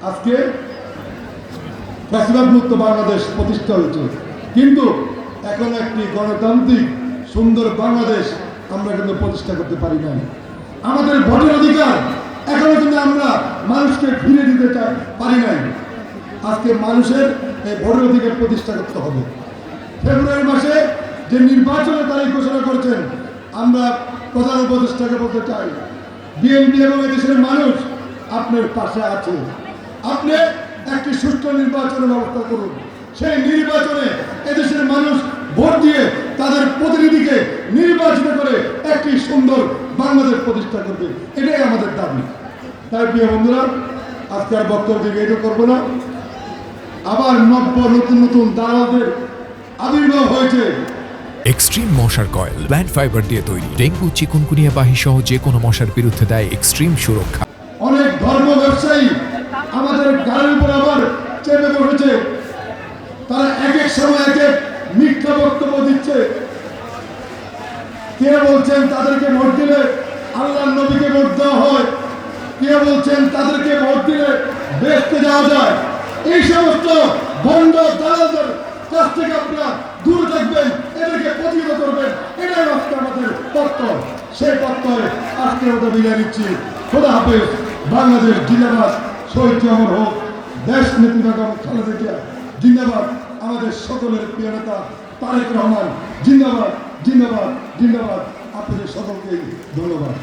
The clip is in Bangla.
আজকে ফ্যাসিবাদ মুক্ত বাংলাদেশ প্রতিষ্ঠা হয়েছে, কিন্তু এখন একটি গণতান্ত্রিক সুন্দর বাংলাদেশ আমরা কিন্তু প্রতিষ্ঠা করতে পারি নাই। আমাদের ভোটের অধিকার এখনো কিন্তু আমরা মানুষকে ফিরে দিতে পারি নাই। আজকে মানুষের এই ভোটের অধিকার প্রতিষ্ঠা করতে হবে। ফেব্রুয়ারি মাসে যে নির্বাচনের তারিখ ঘোষণা করেছেন, আমরা প্রধান উপদেষ্টাকে বলতে চাই, বিএনপি এবং এদেশের মানুষ আপনার পাশে আছে। আপনি একটি সুষ্ঠু নির্বাচনের ব্যবস্থা করুন। সেই নির্বাচনে এদেশের মানুষ ভোট দিয়ে তাদের প্রতিনিধিকে নির্বাচিত করে একটি সুন্দর বাংলাদেশ প্রতিষ্ঠা করবে, এটাই আমাদের দাবি। তাই প্রিয় বন্ধুরা, আজকে আর বক্তব্য দিকে এটা করবো না। আবার নতুন নতুন দালালদের আবির্ভাব হয়েছে। এক্সট্রিম মশার কয়েল প্ল্যান্ট ফাইবার দিয়ে তৈরি, ডেঙ্গু চিকুনগুনিয়া বাহি সহ যে কোনো মশার বিরুদ্ধে দেয় এক্সট্রিম সুরক্ষা। অনেক ধর্ম ব্যবসায়ী আমাদের গাড়ির উপর আবার চেপে বসেছে। তারা এক এক সময় এক এক মিথ্যা বক্তব্য দিচ্ছে। কে বলছেন তাদেরকে ভোট দিলে আল্লাহর নবীকে ভোট দেওয়া হয়, কে বলছেন তাদেরকে ভোট দিলে বেহেশতে যাওয়া যায়। এই সমস্ত ভণ্ড দালালদের কাছ থেকে আপনারা দূরে থাকবেন, এদেরকে প্রতিহত করবেন, এটাই আজকে আমাদের তত্ত্ব। সেই তত্ত্বে আজকে আমরা বিদায় নিচ্ছি। খোদা হাফেজ। বাংলাদেশ জিন্দাবাদ, শহীদ অমর হোক, দেশ নেত্রী বেগম খালেদা জিয়া জিন্দাবাদ, আমাদের সকলের প্রিয় নেতা তারেক রহমান জিন্দাবাদ, জিন্দাবাদ, জিন্দাবাদ। আপনাদের সকলকে ধন্যবাদ।